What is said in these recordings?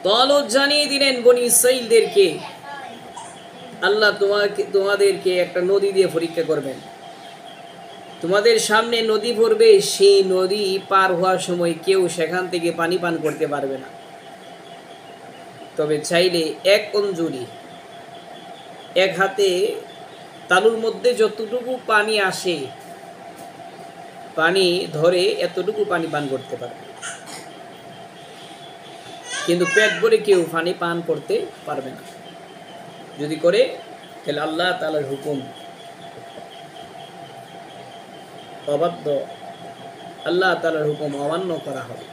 তালুত জানিয়ে দিলেন বনি ইসরাঈলদেরকে, আল্লাহ তোমাদেরকে একটা নদী দিয়ে পরীক্ষা করবেন। তোমাদের সামনে নদী পড়বে, সেই নদী পার হওয়ার সময় কেউ সেখান থেকে পানি পান করতে পারবে না। তবে চাইলে এক অঞ্জলি, এক হাতে তালুর মধ্যে যতটুকু পানি আসে, পানি ধরে এতটুকু পানি পান করতে পারবে, কিন্তু পেট ভরে কেউ পানি পান করতে পারবে না। যদি করে তাহলে আল্লাহ তাআলার হুকুম অবাধ্য, আল্লাহ তাআলার হুকুম অমান্য করা হবে।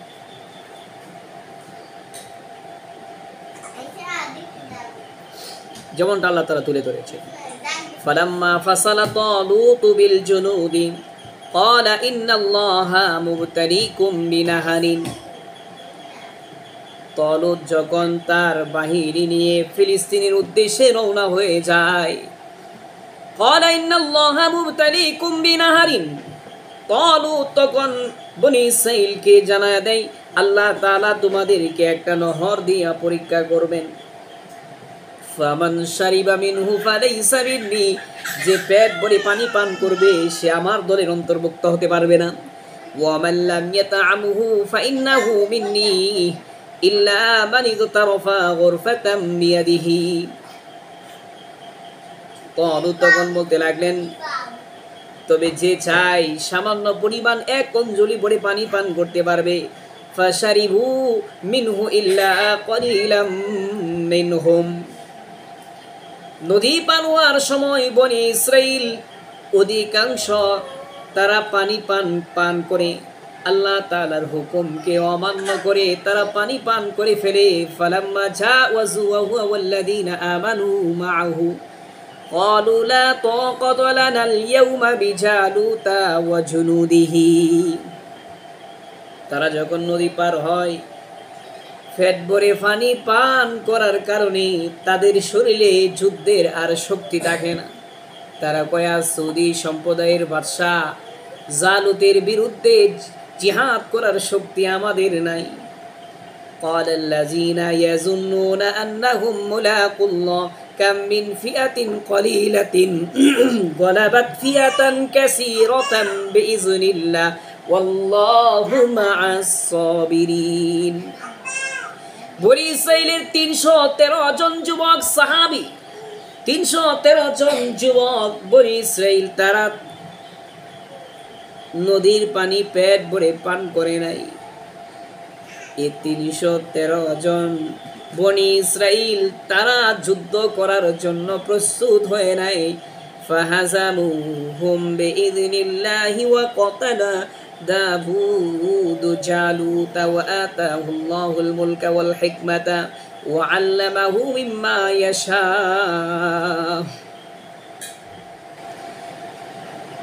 যেমনটা আল্লাহ তাআলা তুলে ধরেছে, ফালাম্মা ফাসালা তালুতু বিল জুনুদি ক্বালা ইন্নাল্লাহা মুবতালিকুম বিনাহারিন। তালুত যখন তার বাহিনী নিয়ে ফিলিস্তিনের উদ্দেশ্যে রওনা হয়ে যায়, ক্বালা ইন্নাল্লাহা মুবতালিকুম বিনাহারিন, তালুত তখন বনি ইসরাঈলকে জানায় দেয়, আল্লাহ তাআলা তোমাদেরকে একটা নহর দিয়া পরীক্ষা করবেন। ফামান শারিবা মিনহু ফালাইসা মিন্নি, যে পেট ভরে পানি পান করবে সে আমার দলের অন্তর্ভুক্ত হতে পারবে না। ওয়া মান লাম ইয়াতআমহু ফাইন্নাহু মিন্নি ইল্লা মান ইগতারাফা গুরফাতাম বিয়াদিহি। তালুত তখন বলতে লাগলেন, তবে যে চাই সামান্য পরিমাণ এক অঞ্জলি ভরে পানি পান করতে পারবে। ফাশারিবু মিনহু ইল্লা কলিলাম মিনহুম। নদী পার হওয়ার সময় বনি ইসরাঈল অধিকাংশ তারা পানি পান করে, আল্লাহ তাআলার হুকুমকে অমান্য করে তারা পানি পান করে ফেলে। ফালাম্মা জাওয়াজু ওয়া হুয়া ওয়াল্লাযীনা আমানু মাআহু ক্বালু লা তাকাতা লানাল ইয়াওমা বিজালুতা ওয়া জুনুদিহি। তারা যখন নদী পার হয়, পেট ভরে পানি পান করার কারণে তাদের শরীরে যুদ্ধের আর শক্তি থাকে না। তারা কয়া সৌদি সম্প্রদায়ের বাদশা জালুতের বিরুদ্ধে জিহাদ করার শক্তি আমাদের নাই। ক্বালাল্লাযীনা ইয়াযুন্নুনা আন্নাহুম মুলাকুল্লাহ কাম মিন ফিআতিন কলিলাতিন গলাবাত ফিআতান কাসীরাতান বিইজনিল্লাহ ওয়াল্লাহু মা'আস সাবিরিন। বনি ইসরাঈলের ৩১৩ জন যুবক সাহাবী, ৩১৩ জন যুবক বনি ইসরাঈল তারা নদীর পানি পেট ভরে পান করে নাই। এই ৩১৩ জন বনি ইসরাঈল তারা যুদ্ধ করার জন্য প্রস্তুত হয়ে নাই। ফাহাজামুহুম বিইذনিল্লাহি ওয়া ক্বাতালা দাউদ জালুতা ওয়া আতাহুল্লাহুল মুলকা ওয়াল হিকমাতা ওয়া আল্লামাহু মিম্মা ইয়াশা।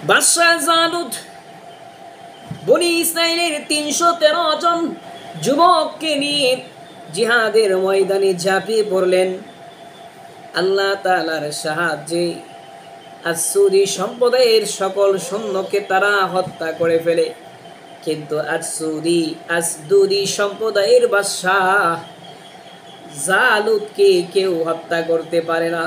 বাদশা জালুত বনি ইসরাঈলের ৩১৩ জন যুবককে নিয়ে জিহাদের ময়দানে ঝাঁপিয়ে পড়লেন। আল্লাহ তাআলার সাহায্যে আসুদি সম্প্রদায়ের সকল সৈন্যকে তারা হত্যা করে ফেলে, কিন্তু আসদুদি সম্প্রদায়ের বাদশাহ জালুতকে কেউ হত্যা করতে পারে না।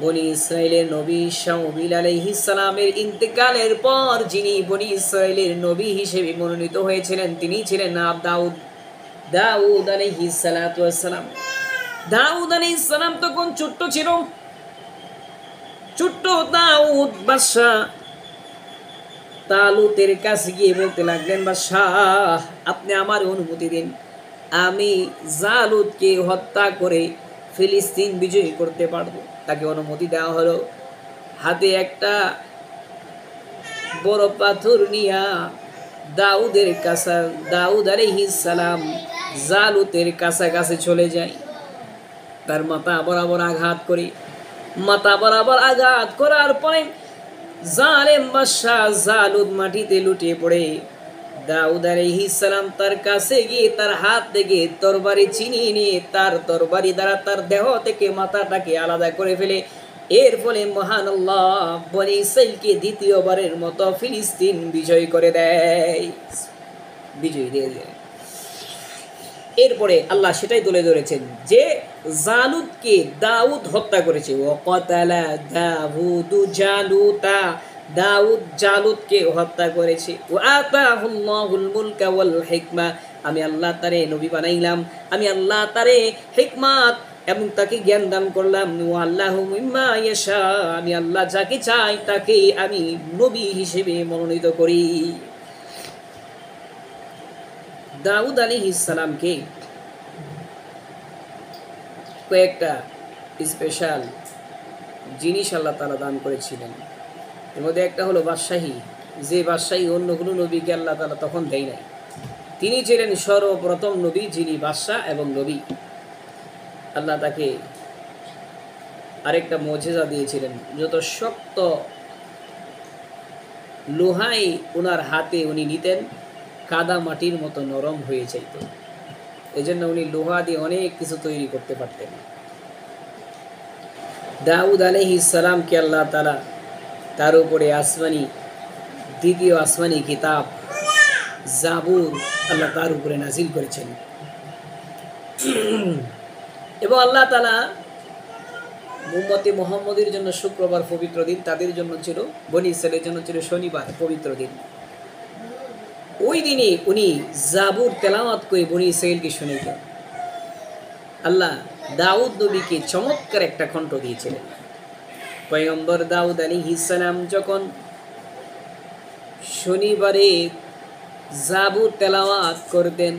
বনি ইসরাঈলের নবী শামুইল আলাইহিস সালামের ইন্তেকালের পর যিনি বনি ইসরাঈলের নবী হিসেবে মনোনীত হয়েছিলেন তিনি ছিলেন দাউদ আলাইহিস সালাতু ওয়াস সালাম। দাউদ আলাইহিস সালাম তখন ছোট্ট ছিল। ছোট্ট দাউদ বাদশা তালুতের কাছে গিয়ে বলতে লাগলেন, বাদশাহ আপনি আমার অনুমতি দিন, আমি জালুতকে হত্যা করে ফিলিস্তিন বিজয় করতে পারবো। তাকে অনুমতি দেওয়া হলো। হাতে একটা বড় পাথর নিয়া দাউদ আলাইহিস সালাম জালুতের কাছাকাছি চলে যায়। তার মাথা বরাবর আঘাত করে, মাথা বরাবর আঘাত করার পরে জালেম বাদশা জালুত মাটিতে লুটিয়ে পড়ে। দাউদ আলাইহিস সালাম তার কাছে গিয়ে তার হাত থেকে তরবারি ছিনিয়ে নিয়ে তার তরবারি দ্বারা তার দেহ থেকে মাথাটাকে আলাদা করে ফেলে এর ফলে মহান আল্লাহ বনী ইসরাইলকে দ্বিতীয়বারের মতো ফিলিস্তিন বিজয় করে দেয়, বিজয় দিয়ে দেয়। এরপরে আল্লাহ সেটাই তুলে ধরেছেন যে জালুতকে দাউদ হত্যা করেছে। ওয়াকাতালা দাউদু জালুতা, দাউদ জালুতকে হত্যা করেছে। ওয়াতাহুল্লাহুল মুলকা ওয়াল হিকমা, আমি আল্লাহ তারে নবী বানাইলাম, আমি আল্লাহ তারে হিকমাত এবং তাকে জ্ঞান দান করলাম। আল্লাহু মিম্মা ইয়াশা, আমি আল্লাহ যাকে চাই তাকে আমি নবী হিসেবে মনোনীত করি। দাউদ আলাইহিস সালামকে কয়েকটা স্পেশাল জিনিস আল্লাহ তাআলা দান করেছিলেন। এর মধ্যে একটা হলো বাদশাহী, যে বাদশাহী অন্য কোনো নবীকে আল্লাহ তাআলা তখন দেয় নাই। তিনি ছিলেন সর্বপ্রথম নবী যিনি বাদশাহ এবং নবী। আল্লাহ তাকে আরেকটা মুজিজা দিয়েছিলেন, যত শক্ত লোহাই ওনার হাতে উনি নিতেন কাদা মাটির মতো নরম হয়ে যাইত। এজন্য উনি লোহা দিয়ে অনেক কিছু তৈরি করতে পারতেন। দাউদ আলাইহিস সালামকে আল্লাহ তাআলা তার উপরে আসমানি দ্বিতীয় আসমানি কিতাব জাবুর আল্লাহ তার উপরে নাজিল করেছেন। এবং আল্লাহ তাআলা উম্মতে মুহাম্মদের জন্য শুক্রবার পবিত্র দিন, তাদের জন্য ছিল, বনী ইসরাইলের জন্য ছিল শনিবার পবিত্র দিন। ওই দিনে উনি জাবুর তেলাওয়াত করে বনী ইসরাইলকে শুনাইতেন। আল্লাহ দাউদ নবীকে চমৎকার একটা কণ্ঠ দিয়েছিলেন। পয়গম্বর দাউদ আলাইহিস সালাম যখন শনিবারে জাবুর তেলাওয়াত করতেন,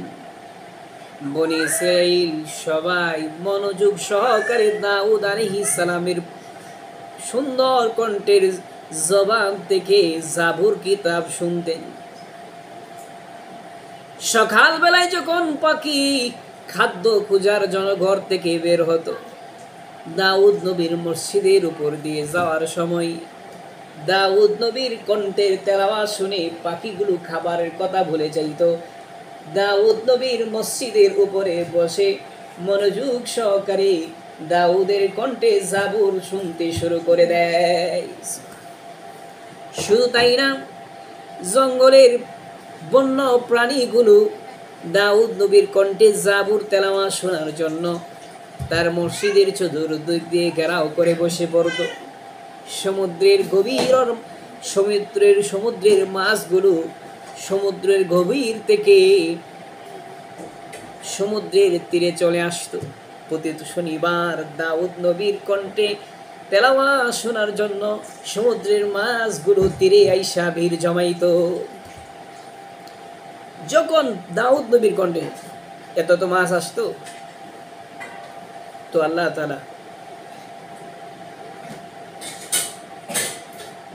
বনী ইসরাইল সবাই মনোযোগ সহকারে দাউদ আলাইহিস সালামের সুন্দর কণ্ঠের জবান থেকে জাবুর কিতাব শুনতেন। সকালবেলায় যখন পাখি খাদ্য খোঁজার জন্য ঘর থেকে বের হতো, দাউদ নবীর মসজিদের উপর দিয়ে যাওয়ার সময় দাউদ নবীর কণ্ঠের তেলাওয়াত শুনে পাখিগুলো খাবারের কথা ভুলে যাইত। দাউদ নবীর মসজিদের উপরে বসে মনোযোগ সহকারে দাউদের কণ্ঠে জাবুর শুনতে শুরু করে দেয়। শুধু তাই না, জঙ্গলের বন্য প্রাণীগুলো দাউদ নবীর কণ্ঠে জাবুর তেলাওয়াত শোনার জন্য তার মসজিদের চতুর্দিক দিয়ে ঘেরাও করে বসে পড়ত। সমুদ্রের মাছগুলো সমুদ্রের গভীর থেকে সমুদ্রের তীরে চলে আসতো। প্রতি শনিবার দাউদ নবীর কণ্ঠে তেলাওয়াত শোনার জন্য সমুদ্রের মাছগুলো তীরে আইসা ভিড় জমাইত। যখন দাউদ নবীর কণ্ঠে এত তো মাছ আসতো, তো আল্লাহ তাআলা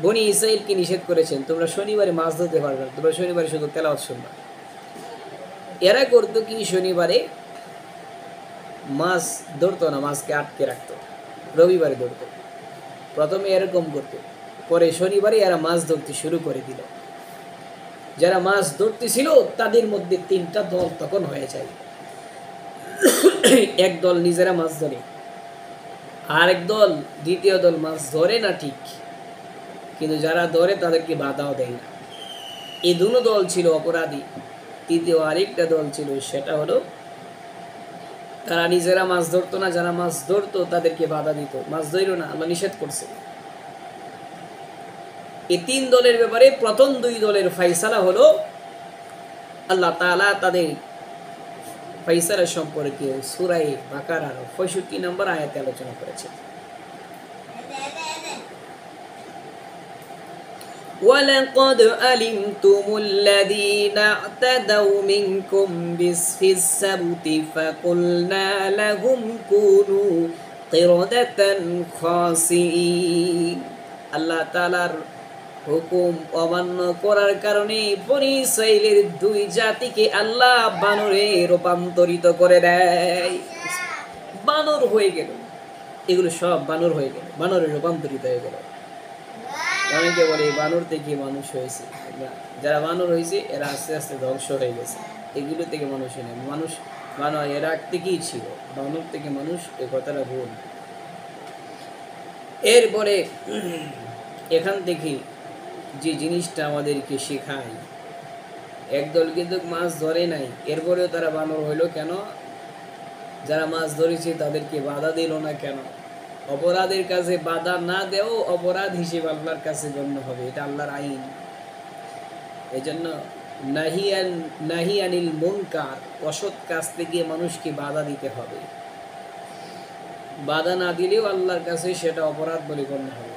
বনী ইসরাইলকে নিষেধ করেছেন, তোমরা শনিবারে মাছ ধরতে পারবে না, তোমরা শনিবারে শুধু তেলাওয়াত শুনবা। এরা করতো কি, শনিবারে মাছ ধরতো না, মাছকে আটকে রাখতো, রবিবারে ধরতো। প্রথমে এরকম করতো, পরে শনিবারে এরা মাছ ধরতে শুরু করে দিল। যারা মাছ ধরতেছিল তাদের মধ্যে তিনটা দল তখন হয়ে যায়। এক দল নিজেরা মাছ ধরে, আরেক দল দ্বিতীয় দল মাছ ধরে না ঠিক, কিন্তু যারা ধরে তাদেরকে বাধাও দেয় না। এই দুটো দল ছিল অপরাধী। তৃতীয় আরেকটা দল ছিল, সেটা হলো তারা নিজেরা মাছ ধরতো না, যারা মাছ ধরতো তাদেরকে বাধা দিত, মাছ ধরো না, আল্লাহ নিষেধ করছে। এই তিন দলের ব্যাপারে প্রথম দুই দলের ফাইসালা হলো আল্লাহ তাআলা তাদের ফাইসালা সম্পর্কে সূরা বাকারার 65 নম্বর আয়াতে আলোচনা করেছে। وَلَقَدْ عَلِمْتُمُ الَّذِينَ اعْتَدَوْا مِنْكُمْ فِي السَّبْتِ فَقُلْنَا لَهُمْ كُونُوا قِرَدَةً خَاسِئِينَ। আল্লাহ তাআলার হুকুম অমান্য করার কারণে বনী ইসরাইলের দুই জাতিকে আল্লাহ বানরে রূপান্তরিত করে দেয়। বানর হয়ে গেল, এগুলো সব বানর হয়ে গেল, বানরে রূপান্তরিত হয়ে গেল। অনেকে বলে বানর থেকে মানুষ হয়েছে, যারা বানর হয়েছে এরা আস্তে আস্তে ধ্বংস হয়ে গেছে, এগুলো থেকে মানুষ হয় না। মানুষ বানর এর আগ থেকেই ছিল, বানর থেকে মানুষ, এই কথাটা ভুল। এরপরে এখান থেকে যে জিনিসটা আমাদেরকে শেখায়, একদল কিন্তু মাছ ধরে নাই, এরপরেও তারা বানর হইলো কেন? যারা মাছ ধরেছে তাদেরকে বাধা দিল না কেন? অপরাধের কাছে বাধা না দেও অপরাধ হিসেবে আল্লাহর কাছে গণ্য হবে, এটা আল্লাহর আইন। এই জন্য নাহিয়ানিল মুনকার, অসৎ কাজ থেকে মানুষকে বাধা দিতে হবে। বাধা না দিলেও আল্লাহর কাছে সেটা অপরাধ বলে গণ্য হবে।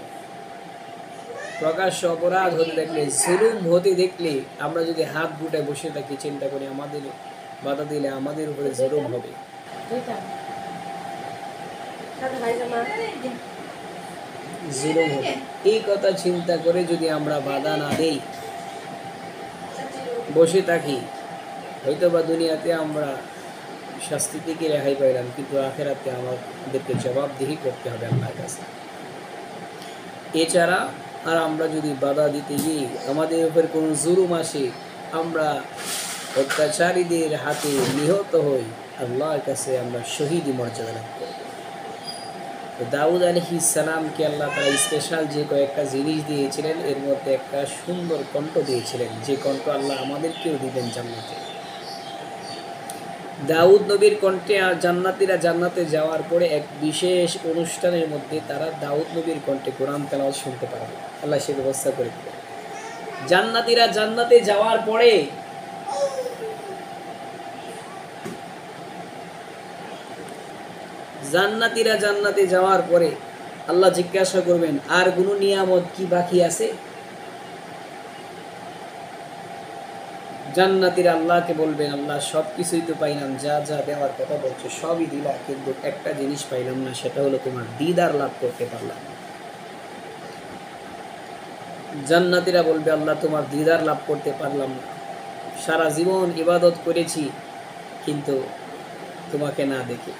প্রকাশ্য অপরাধ হতে দেখলে, জুলুম হতে দেখলে আমরা যদি হাত গুটায় বসে থাকি, চিন্তা করি আমাদের বাধা দিলে আমাদের উপরে জুলুম হবে। জুলুম হবে, এই কথা চিন্তা করে যদি আমরা বাধা না দেই, বসে থাকি, হয়তো বা দুনিয়াতে আমরা শাস্তি থেকে রেহাই পাইলাম, কিন্তু আখেরাতে আমাদেরকে জবাবদিহি করতে হবে আল্লাহর কাছে। এছাড়া আর আমরা যদি বাধা দিতে গিয়ে আমাদের উপর কোনো জুলুম আসে, আমরা অত্যাচারীদের হাতে নিহত হই, আল্লাহর কাছে আমরা শহীদ মর্যাদা লাভ করব। তো দাউদ আলাইহিস সালামকে আল্লাহ তাআলা স্পেশাল যে কয়েকটা জিনিস দিয়েছিলেন, এর মধ্যে একটা সুন্দর কণ্ঠ দিয়েছিলেন, যে কণ্ঠ আল্লাহ আমাদেরকেও দিবেন জান্নাতে। দাউদ নবীর কণ্ঠে আর জান্নাতীরা জান্নাতে যাওয়ার পরে এক বিশেষ অনুষ্ঠানের মধ্যে তারা দাউদ নবীর কণ্ঠে কোরআন তেলাওয়াত শুনতে পারবে। আল্লাহ সে ব্যবস্থা করে দিবেন। জান্নাতীরা জান্নাতে যাওয়ার পরে আল্লাহ জিজ্ঞাসা করবেন, আর কোনো নিয়ামত কি বাকি আছে? জান্নাতীরা আল্লাহকে বলবেন, আল্লাহ সব কিছুই তো পাইলাম, যা যা দেওয়ার কথা বলছো সবই দিলা, কিন্তু একটা জিনিস পাইলাম না, সেটা হলো তোমার দিদার লাভ করতে পারলাম। জান্নাতীরা বলবে, আল্লাহ তোমার দিদার লাভ করতে পারলাম না, সারা জীবন ইবাদত করেছি কিন্তু তোমাকে না দেখে,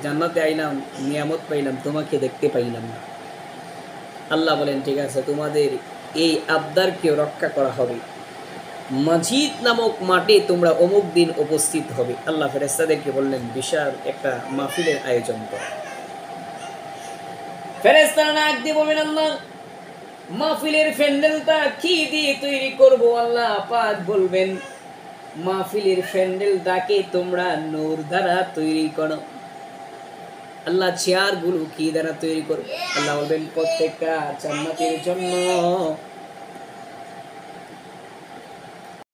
জান্নাতে আইলাম, নিয়ামত পাইলাম, তোমাকে দেখতে পাইলাম না। আল্লাহ বলেন, ঠিক আছে, তোমাদের এই আবদারকে রক্ষা করা হবে, মাজিদ নামক মাঠে তোমরা অমুক দিন উপস্থিত হবে। আল্লাহ ফেরেশতাদেরকে বললেন, বিশাল একটা মাহফিলের আয়োজন কর। ফেরেশতারা ডাক দিয়ে বলবেন, আল্লাহ মাহফিলের প্যান্ডেলটা কি দিয়ে তৈরি করব? আল্লাহ পাক বলবেন, মাহফিলের প্যান্ডেলটাকে তোমরা নূর দ্বারা তৈরি করো। আল্লাহ চেয়ারগুলো কি দ্বারা তৈরি করবে? আল্লাহ বলবেন, প্রত্যেকটা জান্নাতের জন্য